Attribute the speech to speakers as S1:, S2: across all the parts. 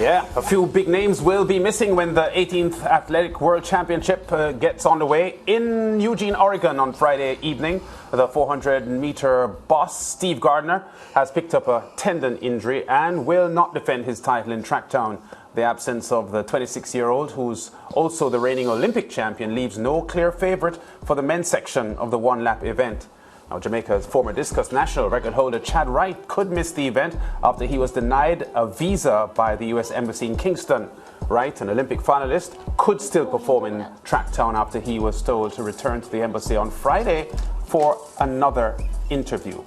S1: Yeah, a few big names will be missing when the 18th Athletic World Championship gets underway in Eugene, Oregon on Friday evening. The 400-meter boss, Steve Gardner, has picked up a tendon injury and will not defend his title in Tracktown. The absence of the 26-year-old, who's also the reigning Olympic champion, leaves no clear favourite for the men's section of the one-lap event. Now, Jamaica's former discus national record holder Chad Wright could miss the event after he was denied a visa by the US Embassy in Kingston. Wright, an Olympic finalist, could still perform in Tracktown after he was told to return to the embassy on Friday for another interview.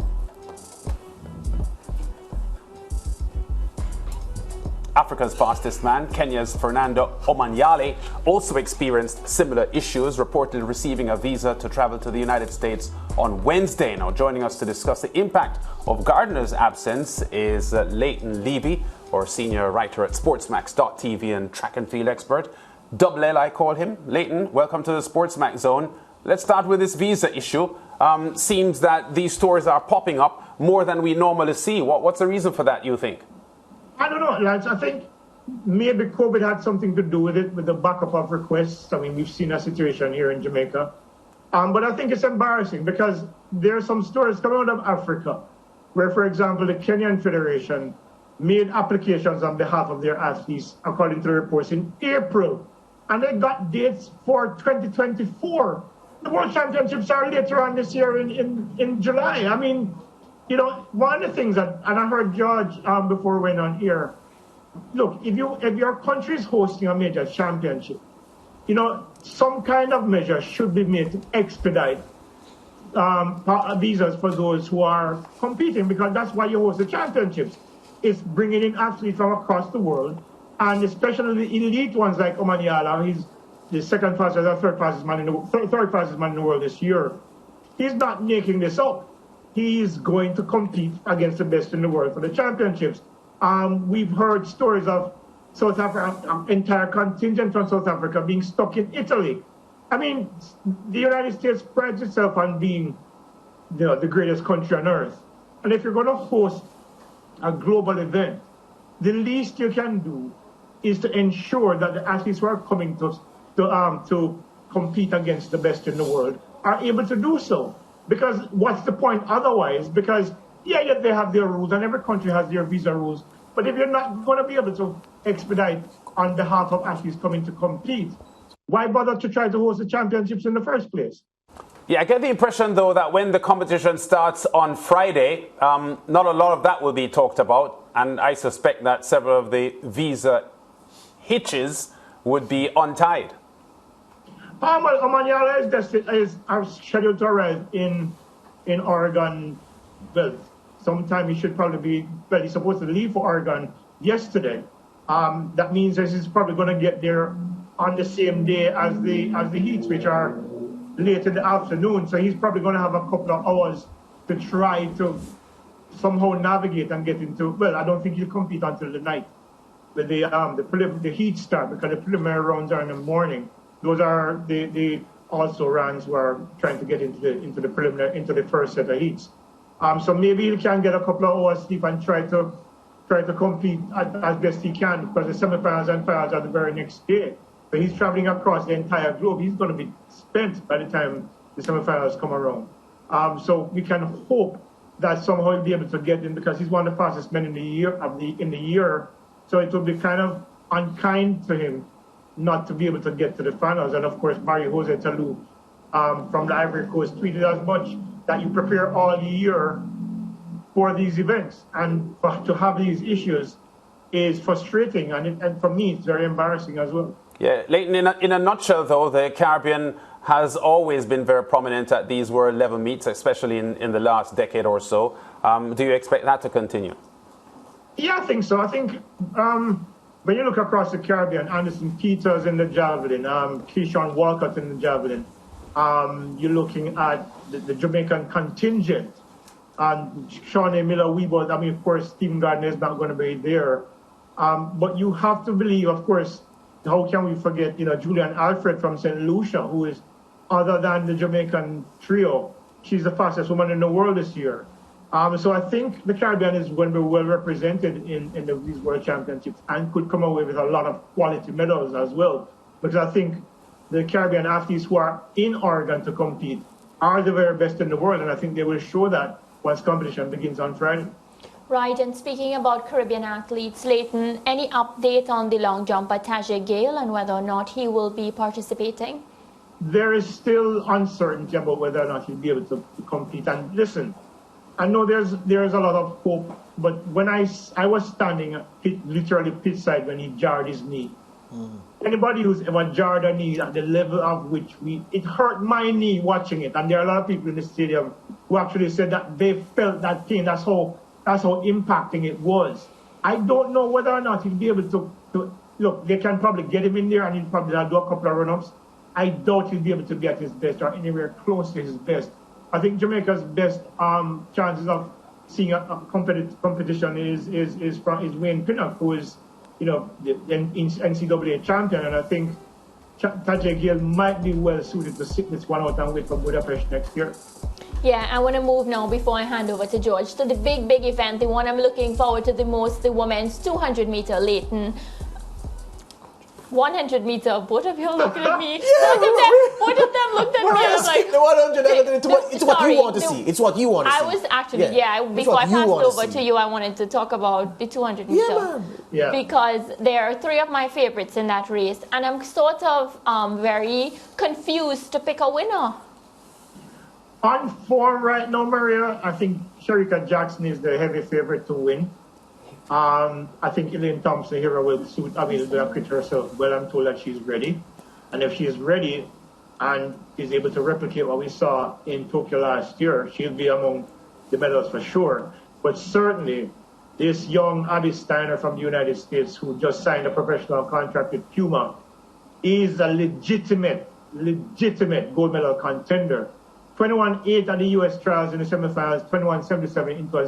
S1: Africa's fastest man, Kenya's Fernando Omanyala, also experienced similar issues, reportedly receiving a visa to travel to the United States on Wednesday. Now, joining us to discuss the impact of Gardner's absence is Leighton Levy, or senior writer at SportsMax.tv and track and field expert. Double L, I call him. Leighton, welcome to the SportsMax zone. Let's start with this visa issue. Seems that these stories are popping up more than we normally see. What's the reason for that, you think?
S2: I don't know, lads. I think maybe COVID had something to do with it, with the backup of requests. I mean, we've seen a situation here in Jamaica. But I think it's embarrassing because there are some stories coming out of Africa where, for example, the Kenyan Federation made applications on behalf of their athletes, according to the reports, in April. And they got dates for 2024. The World Championships are later on this year in July. I mean, you know, one of the things that, and I heard George before we went on here, look, if your country is hosting a major championship, you know, some kind of measure should be made to expedite visas for those who are competing, because that's why you host the championships. It's bringing in athletes from across the world, and especially the elite ones like Omanyala. He's the second fastest or third fastest man in the world this year. He's not making this up. He's going to compete against the best in the world for the championships. We've heard stories of South Africa, entire contingent from South Africa being stuck in Italy. I mean, the United States prides itself on being the greatest country on earth. And if you're going to host a global event, the least you can do is to ensure that the athletes who are coming to compete against the best in the world are able to do so. Because what's the point otherwise? Because, yeah, they have their rules, and every country has their visa rules. But if you're not going to be able to expedite on behalf of athletes coming to compete, why bother to try to host the championships in the first place?
S1: Yeah, I get the impression, though, that when the competition starts on Friday, not a lot of that will be talked about. And I suspect that several of the visa hitches would be untied.
S2: Omanyala is scheduled to arrive in Oregon. Well, sometime he should probably be. Well, he's supposed to leave for Oregon yesterday. That means that he's probably going to get there on the same day as the heats, which are late in the afternoon. So he's probably going to have a couple of hours to try to somehow navigate and get into. Well, I don't think he'll compete until the night. But the heat start, because the preliminary rounds are in the morning. Those are the also runs who are trying to get into the first set of heats. So maybe he can get a couple of hours sleep and try to compete as best he can, because the semifinals and finals are the very next day. So he's traveling across the entire globe. He's going to be spent by the time the semifinals come around. So we can hope that somehow he'll be able to get in, because he's one of the fastest men in the year. So it will be kind of unkind to him not to be able to get to the finals. And of course, Mario Jose Talou from the Ivory Coast tweeted as much, that you prepare all year for these events, and to have these issues is frustrating, and for me it's very embarrassing as well.
S1: Yeah, Leighton, in a nutshell though, the Caribbean has always been very prominent at these world level meets, especially in the last decade or so. Do you expect that to continue?
S2: Yeah, I think so. I think when you look across the Caribbean, Anderson Peters in the javelin, Keyshawn Walcott in the javelin, you're looking at the Jamaican contingent, and Shawnee Miller-Weeble. I mean, of course, Stephen Gardner is not going to be there. But you have to believe, of course, how can we forget, Julian Alfred from St. Lucia, who is, other than the Jamaican trio, she's the fastest woman in the world this year. So I think the Caribbean is going to be well represented in these World Championships and could come away with a lot of quality medals as well. Because I think the Caribbean athletes who are in Oregon to compete are the very best in the world, and I think they will show that once competition begins on Friday.
S3: Right, and speaking about Caribbean athletes, Leighton, any update on the long jumper Tajay Gale and whether or not he will be participating?
S2: There is still uncertainty about whether or not he'll be able to compete. And listen, I know there's a lot of hope, but when I was standing literally pit side when he jarred his knee. Anybody who's ever jarred a knee at the level of which it hurt my knee watching it. And there are a lot of people in the stadium who actually said that they felt that pain. That's how impacting it was. I don't know whether or not he'll be able to look, they can probably get him in there and he'll probably do a couple of run-ups. I doubt he'll be able to be at his best or anywhere close to his best. I think Jamaica's best chances of seeing a competition is Wayne Pinnock, who is, the NCAA champion, and I think Tajay Gale might be well suited to sit this one out and wait for Budapest next year.
S3: Yeah, I want to move now before I hand over to George to the big event, the one I'm looking forward to the most, the women's 200-meter Leighton. 100-meter, both of you are looking at me. Both of them looked at me. I was like,
S4: the 100, it's what you want to see. It's what you want to see.
S3: I was actually, before I passed over to you, I wanted to talk about the 200 meter.
S4: Yeah, man.
S2: Yeah.
S3: Because there are three of my favorites in that race, and I'm sort of very confused to pick a winner.
S2: On form right now, Maria, I think Shericka Jackson is the heavy favorite to win. I think Elaine Thompson-Herah will acquit herself well. I'm told that she's ready. And if she's ready and is able to replicate what we saw in Tokyo last year, she'll be among the medals for sure. But certainly, this young Abby Steiner from the United States, who just signed a professional contract with Puma, is a legitimate gold medal contender. 21.8 at the U.S. trials in the semifinals, 21.77 into a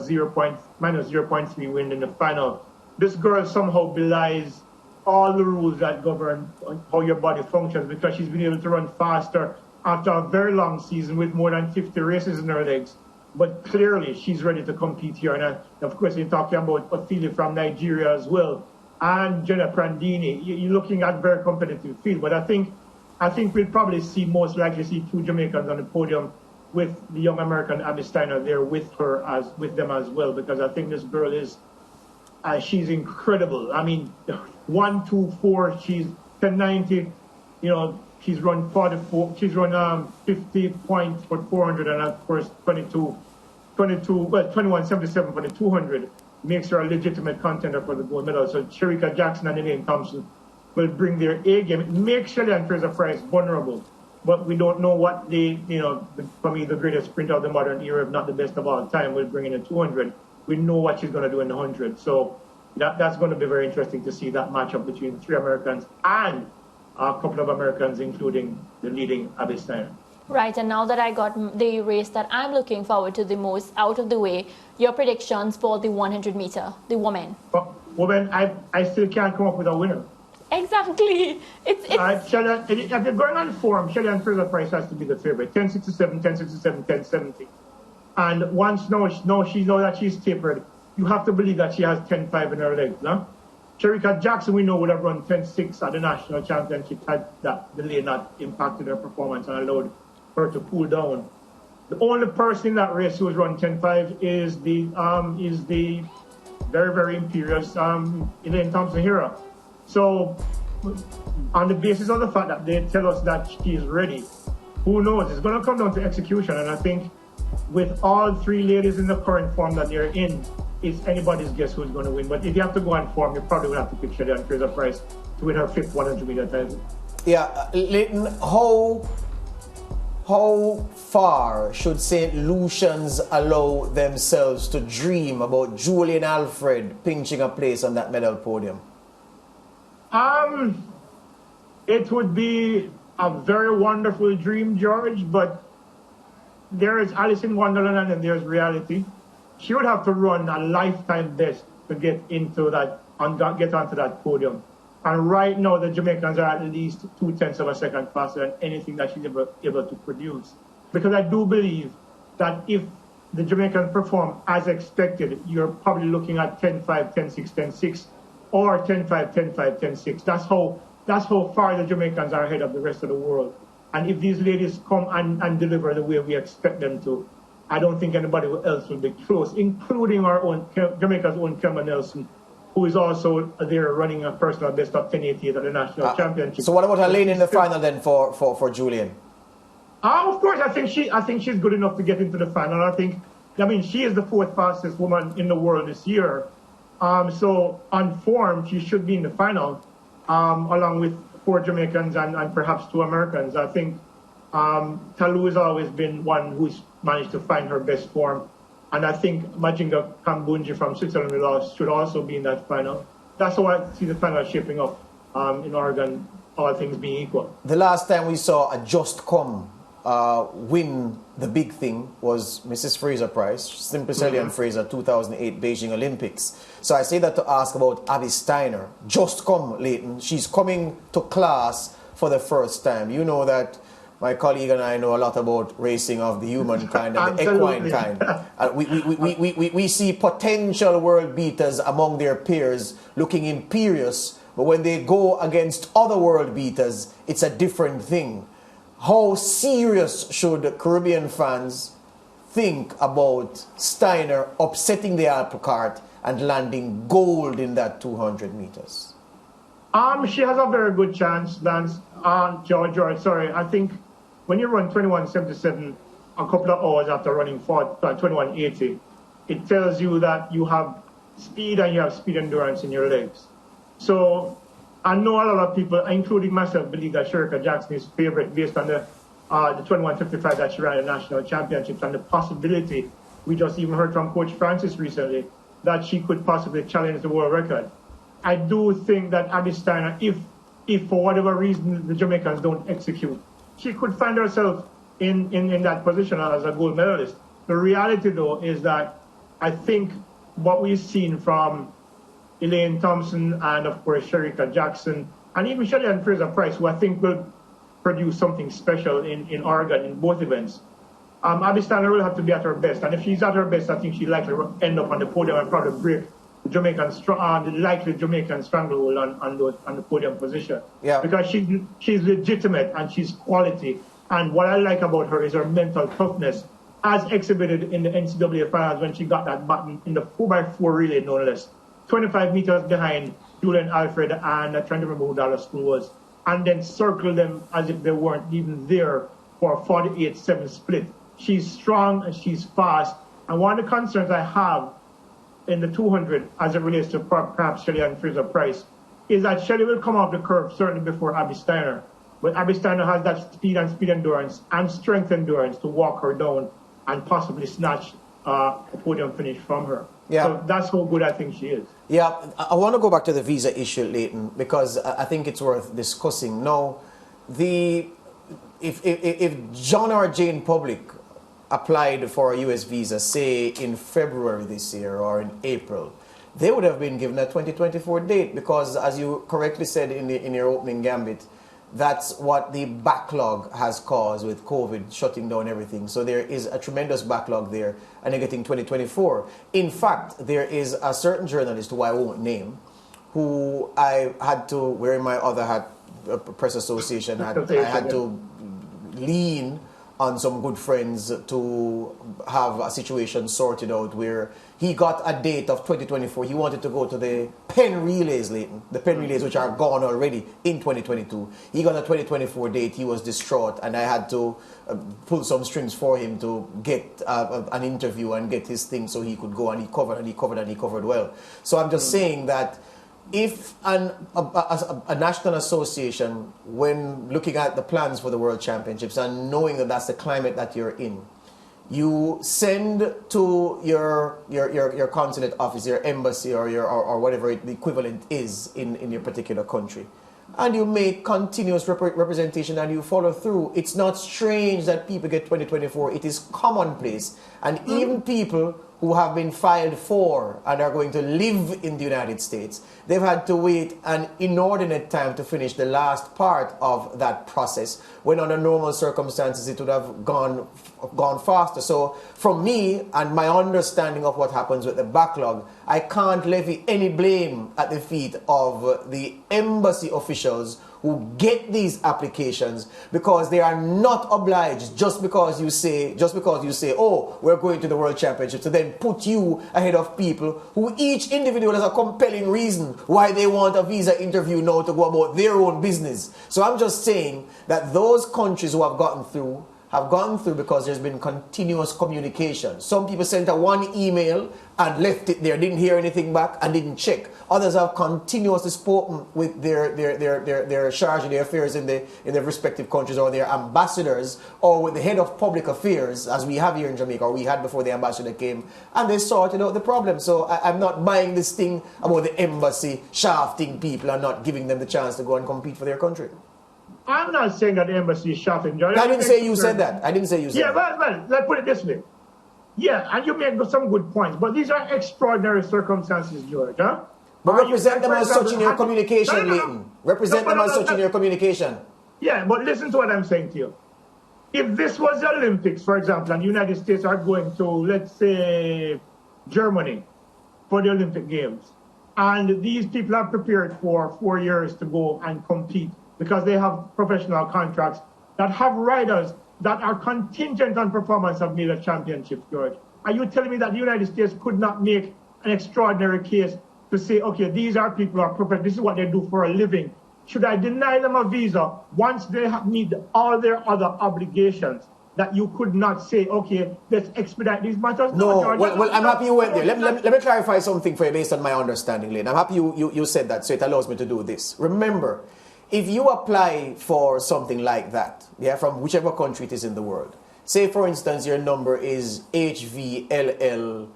S2: minus 0.3 win in the final. This girl somehow belies all the rules that govern how your body functions, because she's been able to run faster after a very long season with more than 50 races in her legs. But clearly, she's ready to compete here. And of course, you're talking about Othili from Nigeria as well, and Jenna Prandini. You're looking at a very competitive field. But I think we'll probably most likely see two Jamaicans on the podium, with the young American Abby Steiner there with them as well, because I think this girl she's incredible. I mean, 1:24, she's 10:90. She's run 44. She's run 50 points for 400, and of course 21.77 for the 200 makes her a legitimate contender for the gold medal. So Shericka Jackson and Elaine Thompson will bring their A game. It makes Shelly-Ann Fraser-Pryce vulnerable, but we don't know what for me, the greatest sprinter of the modern era, if not the best of all time, will bring in a 200. We know what she's going to do in the 100. So that's going to be very interesting to see that matchup between three Americans and a couple of Americans, including the leading Abby Steiner.
S3: Right, and now that I got the race that I'm looking forward to the most out of the way, your predictions for the 100 meter, the women.
S2: Women, I still can't come up with a winner.
S3: Exactly. If
S2: you're going on form, Shelly-Ann Fraser-Pryce has to be the favorite. 10.67, 10.67, 10.70. And once she knows that she's tapered, you have to believe that she has 10.5 in her legs. No? Shericka Jackson, we know, would have run 10.6 at the national championship had that delay not impacted her performance and allowed her to cool down. The only person in that race who has run 10.5 is the very, very imperious Elaine Thompson-Herah. So, on the basis of the fact that they tell us that she is ready, who knows? It's going to come down to execution. And I think with all three ladies in the current form that they're in, it's anybody's guess who's going to win. But if you have to go on form, you probably will have to pick Shelly-Ann Fraser-Pryce to win her fifth 100-meter title.
S4: Yeah, Leighton, how far should St. Lucians allow themselves to dream about Julian Alfred pinching a place on that medal podium?
S2: It would be a very wonderful dream, George, but there is Alice in Wonderland and there's reality. She would have to run a lifetime best to get onto that podium. And right now, the Jamaicans are at least 0.2 of a second faster than anything that she's ever able to produce. Because I do believe that if the Jamaicans perform as expected, you're probably looking at 10-5, 10-6, 10-6, or 10-5, 10-5, 10-6. That's how far the Jamaicans are ahead of the rest of the world. And if these ladies come and deliver the way we expect them to, I don't think anybody else will be close, including our own Jamaica's own Cameron Nelson, who is also there running a personal best of 10.88 at the national championship.
S4: So what about Elaine in the final then for Julian?
S2: Of course, I think she's good enough to get into the final. I mean, she is the fourth fastest woman in the world this year. So on form, she should be in the final, along with 4 Jamaicans and perhaps 2 Americans. I think Talu has always been one who's managed to find her best form. And I think Majinga Kambunji from Switzerland should also be in that final. That's how I see the final shaping up in Oregon, all things being equal.
S4: The last time we saw a Just Come win the big thing was Mrs. Fraser Price, Simple Celia Fraser, 2008 Beijing Olympics. So I say that to ask about Abby Steiner. Just Come, Leighton. She's coming to class for the first time. You know that my colleague and I know a lot about racing of the human kind and the equine kind. We see potential world beaters among their peers looking imperious, but when they go against other world beaters, it's a different thing. How serious should Caribbean fans think about Steiner upsetting the apple cart and landing gold in that 200 meters?
S2: She has a very good chance, Lance. George, sorry. I think when you run 21.77 a couple of hours after running 21.80, it tells you that you have speed and you have speed endurance in your legs. So I know a lot of people, including myself, believe that Sherika Jackson is favorite based on the 21.55 that she ran at the national championships and the possibility, we just even heard from Coach Francis recently, that she could possibly challenge the world record. I do think that Abby Steiner, if for whatever reason the Jamaicans don't execute, she could find herself in that position as a gold medalist. The reality, though, is that I think what we've seen from Elaine Thompson and, of course, Sherika Jackson, and even Shelley Fraser Price, who I think will produce something special in Oregon in both events. Abby Steiner will have to be at her best. And if she's at her best, I think she'll likely end up on the podium and probably break the likely Jamaican stranglehold on the podium position.
S4: Yeah.
S2: Because she's legitimate and she's quality. And what I like about her is her mental toughness, as exhibited in the NCAA finals when she got that button in the 4x4 relay, no less. 25 meters behind Julian Alfred and I'm trying to remember who Dallas School was, and then circle them as if they weren't even there for a 48-7 split. She's strong and she's fast. And one of the concerns I have in the 200 as it relates to perhaps Shelley and Fraser Price is that Shelley will come off the curve certainly before Abby Steiner. But Abby Steiner has that speed endurance and strength endurance to walk her down and possibly snatch a podium finish from her.
S4: Yeah.
S2: So that's how good I think she is.
S4: Yeah, I want to go back to the visa issue, Leighton, because I think it's worth discussing. Now, if John or Jane Public applied for a US visa, say in February this year or in April, they would have been given a 2024 date because, as you correctly said in your opening gambit, that's what the backlog has caused with COVID shutting down everything. So there is a tremendous backlog there, and they're getting 2024. In fact, there is a certain journalist who I won't name, who I had to, wearing my other hat, press association hat, I had to lean on some good friends to have a situation sorted out where he got a date of 2024. He wanted to go to the Penn Relays, Leighton, the Penn Relays, which are gone already in 2022. He got a 2024 date. He was distraught, and I had to pull some strings for him to get an interview and get his thing so he could go, and he covered well. So I'm just saying that if a national association, when looking at the plans for the World Championships and knowing that that's the climate that you're in, you send to your consulate office, your embassy, or whatever the equivalent is in your particular country, and you make continuous representation and you follow through, it's not strange that people get 2024. It is commonplace. And even people who have been filed for and are going to live in the United States, they've had to wait an inordinate time to finish the last part of that process, when under normal circumstances it would have gone faster. So from me and my understanding of what happens with the backlog, I can't levy any blame at the feet of the embassy officials who get these applications, because they are not obliged just because you say, oh, we're going to the World Championship, to then put you ahead of people who each individual has a compelling reason why they want a visa interview now to go about their own business. So I'm just saying that those countries who have gone through because there's been continuous communication. Some people sent one email and left it there, didn't hear anything back and didn't check. Others have continuously spoken with their charge of their affairs in their respective countries, or their ambassadors, or with the head of public affairs, as we have here in Jamaica, or we had before the ambassador came, and they sorted out the problem. So I'm not buying this thing about the embassy shafting people and not giving them the chance to go and compete for their country.
S2: I'm not saying that the embassy is shafting.
S4: I didn't say you said that. I didn't say you said that.
S2: Yeah, well, let's put it this way. Yeah, and you made some good points, but these are extraordinary circumstances, George. Huh?
S4: But represent them as such in your communication, Leighton. Represent them as such in your communication.
S2: Yeah, but listen to what I'm saying to you. If this was the Olympics, for example, and the United States are going to, let's say, Germany for the Olympic Games, and these people are prepared for 4 years to go and compete because they have professional contracts that have riders that are contingent on performance of major championships, George. Are you telling me that the United States could not make an extraordinary case to say, okay, these are people who are professional, this is what they do for a living? Should I deny them a visa once they meet all their other obligations, that you could not say, okay, let's expedite these matters?
S4: No, well, I'm happy you went there. Let me clarify something for you based on my understanding, Leighton. I'm happy you said that, so it allows me to do this. Remember, if you apply for something like that, yeah, from whichever country it is in the world, say for instance your number is HVLL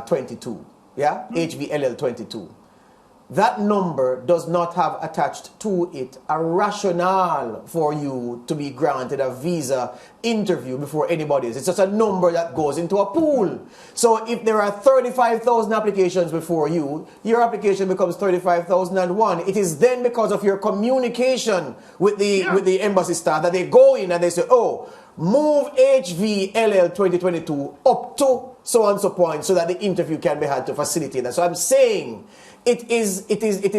S4: 22, yeah, HVLL 22. That number does not have attached to it a rationale for you to be granted a visa interview before anybody else. It's just a number that goes into a pool. So if there are 35,000 applications before you, your application becomes 35,001. It is then because of your communication with the embassy staff that they go in and they say, oh, move HVLL 2022 up to so and so point so that the interview can be had to facilitate that. So I'm saying it is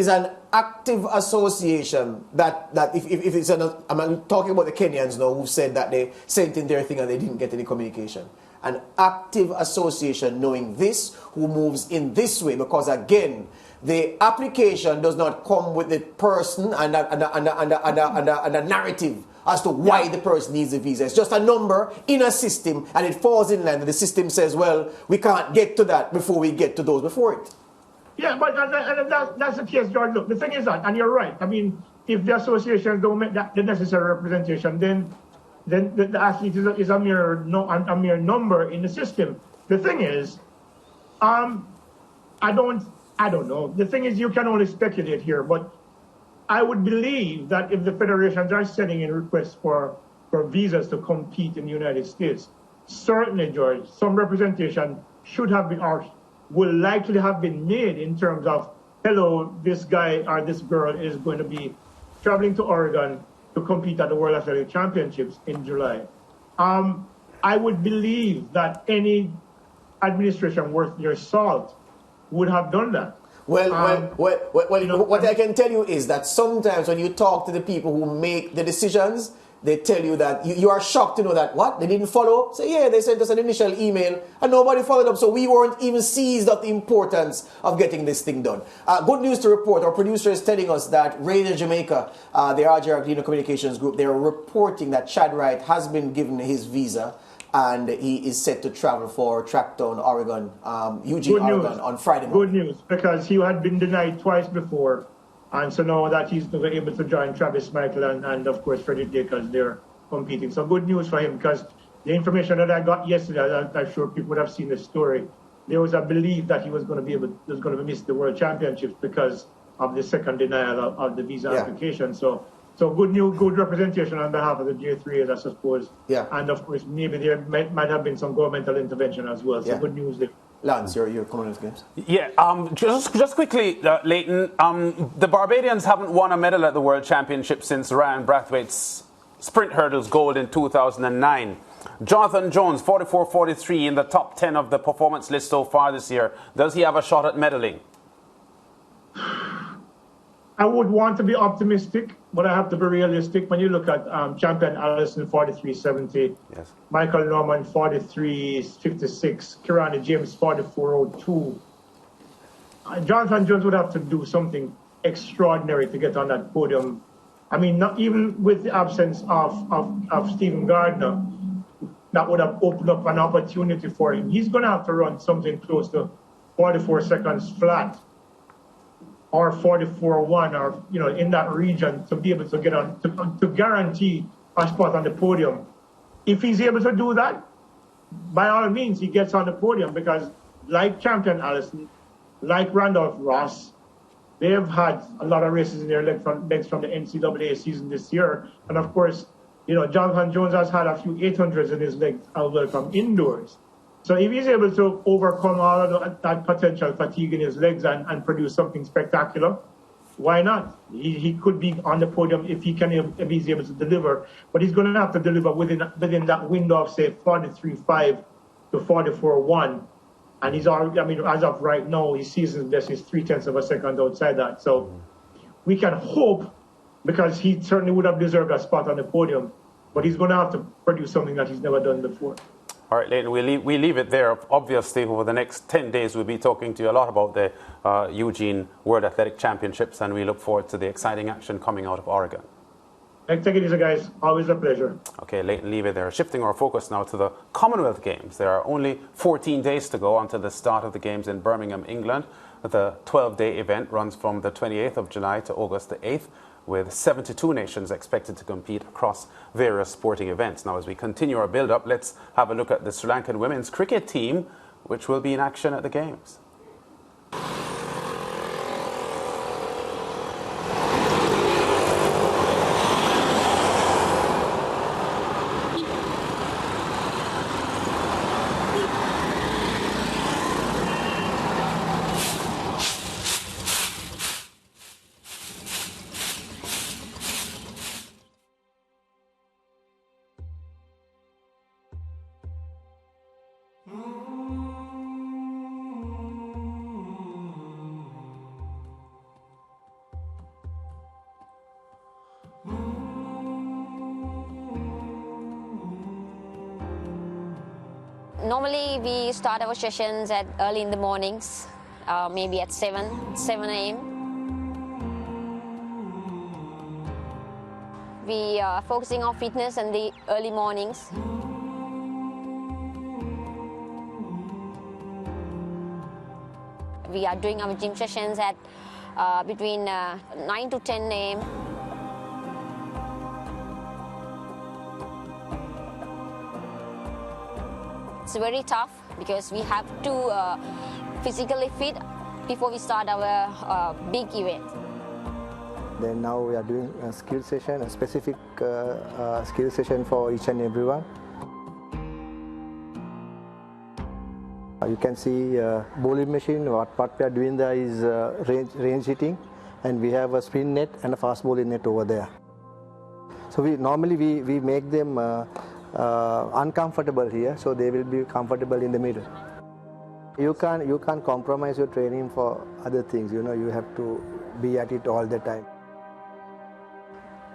S4: an active association that if it's I'm talking about the Kenyans now who said that they sent in their thing and they didn't get any communication. An active association knowing this, who moves in this way, because again, the application does not come with the person and a narrative as to why the person needs a visa. It's just a number in a system, and it falls in line. And the system says, well, we can't get to that before we get to those before it.
S2: Yeah, but that's the case, George. Look, the thing is that, and you're right. I mean, if the associations don't make the necessary representation, then the athlete is a mere number in the system. The thing is, I don't know. The thing is, you can only speculate here, but I would believe that if the federations are sending in requests for visas to compete in the United States, certainly, George, some representation should have been, or will likely have been made in terms of, hello, this guy or this girl is going to be traveling to Oregon to compete at the World Athletic Championships in July. I would believe that any administration worth their salt would have done that.
S4: Well, what I can tell you is that sometimes when you talk to the people who make the decisions, they tell you that you are shocked to know that, what, they didn't follow up? So yeah, they sent us an initial email and nobody followed up, so we weren't even seized of the importance of getting this thing done. Good news to report, our producer is telling us that Radio Jamaica, the RJ Communications Group, they are reporting that Chad Wright has been given his visa and he is set to travel for Tracktown, Oregon, Eugene, Oregon on Friday morning.
S2: Good news, because he had been denied twice before. And so now that he's able to join Travis Michael and of course, Freddie Dacres, they're competing. So good news for him, because the information that I got yesterday, I'm sure people would have seen the story. There was a belief that he was going to miss the World Championships because of the second denial of the visa application. So good news, good representation on behalf of the J3, I suppose.
S4: Yeah.
S2: And of course, maybe there might have been some governmental intervention as well. So good news there.
S4: Lance, your Commonwealth Games.
S1: Yeah, just quickly, Leighton, the Barbadians haven't won a medal at the World Championship since Ryan Brathwaite's sprint hurdles gold in 2009. Jonathan Jones, 44-43 in the top 10 of the performance list so far this year. Does he have a shot at medaling?
S2: I would want to be optimistic, but I have to be realistic. When you look at champion Allison, 43.70,
S1: yes.
S2: Michael Norman, 43.56, Kirani James, 44.02. Jonathan Jones would have to do something extraordinary to get on that podium. I mean, not even with the absence of Stephen Gardner, that would have opened up an opportunity for him. He's going to have to run something close to 44 seconds flat, or 44.1, or in that region, to be able to get on to guarantee a spot on the podium. If he's able to do that, by all means, he gets on the podium, because like champion Allison, like Randolph Ross, they have had a lot of races in their legs from the NCAA season this year, and of course, Jonathan Jones has had a few 800s in his legs as well from indoors. So if he's able to overcome all of that potential fatigue in his legs and produce something spectacular, why not? He could be on the podium if he's able to deliver. But he's going to have to deliver within that window of, say, 43.5 to 44.1. And he's already, as of right now, his season's best is 0.3 of a second outside that. So we can hope, because he certainly would have deserved a spot on the podium, but he's going to have to produce something that he's never done before.
S1: All right, Leighton, we leave it there. Obviously, over the next 10 days, we'll be talking to you a lot about the Eugene World Athletic Championships, and we look forward to the exciting action coming out of Oregon.
S2: Take it easy, guys. Always a pleasure.
S1: Okay, Leighton Levy there. Shifting our focus now to the Commonwealth Games. There are only 14 days to go until the start of the Games in Birmingham, England. The 12-day event runs from the 28th of July to August the 8th, with 72 nations expected to compete across various sporting events. Now, as we continue our build-up, let's have a look at the Sri Lankan women's cricket team, which will be in action at the Games.
S5: Normally we start our sessions at early in the mornings, maybe at 7 a.m. We are focusing on fitness in the early mornings. We are doing our gym sessions at between 9 to 10 a.m. It's very tough because we have to physically fit before we start our big event.
S6: Then now we are doing a skill session, a specific skill session for each and everyone. You can see bowling machine. What we are doing there is range hitting, and we have a spin net and a fast bowling net over there. So normally we make them uncomfortable here, so they will be comfortable in the middle. You can't compromise your training for other things. You have to be at it all the time.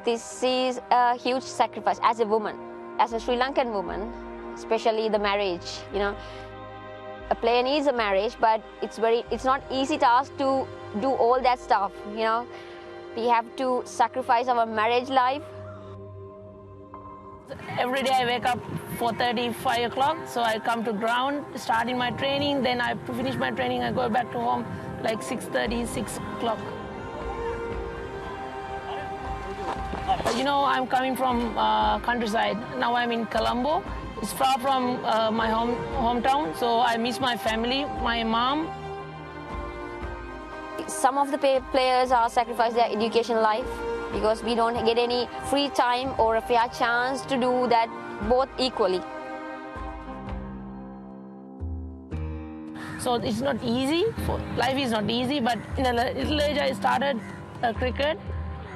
S5: This is a huge sacrifice as a woman, as a Sri Lankan woman, especially the marriage. A player needs a marriage, but it's not easy task to do all that stuff. We have to sacrifice our marriage life.
S7: Every day I wake up 4:30, 5 o'clock, so I come to ground, starting my training, then I finish my training, I go back to home like 6:30, 6 o'clock. I'm coming from countryside. Now I'm in Colombo. It's far from my hometown, so I miss my family, my mom.
S5: Some of the players are sacrificing their education life because we don't get any free time or a fair chance to do that both equally.
S7: So So it's not easy. Life is not easy, but in a little age I started cricket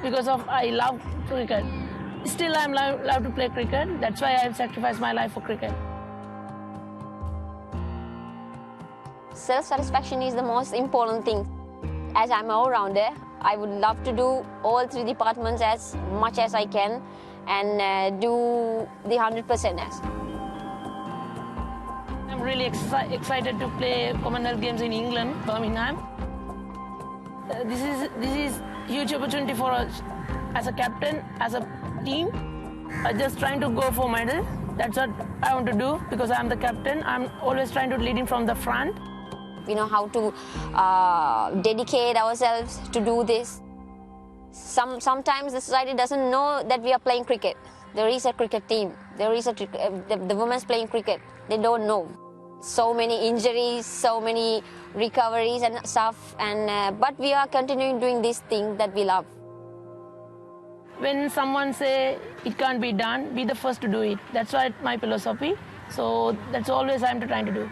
S7: because of I love cricket. Still I'm allowed to play cricket. That's why I've sacrificed my life for cricket.
S5: Self-satisfaction is the most important thing. As I'm an all-rounder, I would love to do all three departments as much as I can and do the 100% as.
S7: I'm really excited to play Commonwealth Games in England, Birmingham. This is huge opportunity for us as a captain, as a team. I'm just trying to go for medal. That's what I want to do because I'm the captain. I'm always trying to lead him from the front.
S5: We know how to dedicate ourselves to do this. Sometimes the society doesn't know that we are playing cricket. There is a cricket team. There is the women's playing cricket. They don't know. So many injuries, so many recoveries and stuff. But we are continuing doing this thing that we love.
S7: When someone say it can't be done, be the first to do it. That's what my philosophy. So that's always I'm trying to do.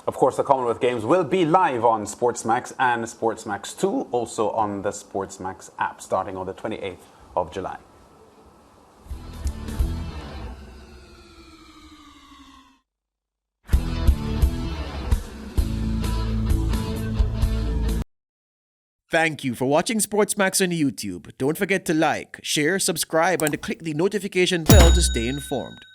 S1: Of course, the Commonwealth Games will be live on SportsMax and SportsMax 2, also on the SportsMax app, starting on the 28th of July.
S8: Thank you for watching SportsMax on YouTube. Don't forget to like, share, subscribe, and click the notification bell to stay informed.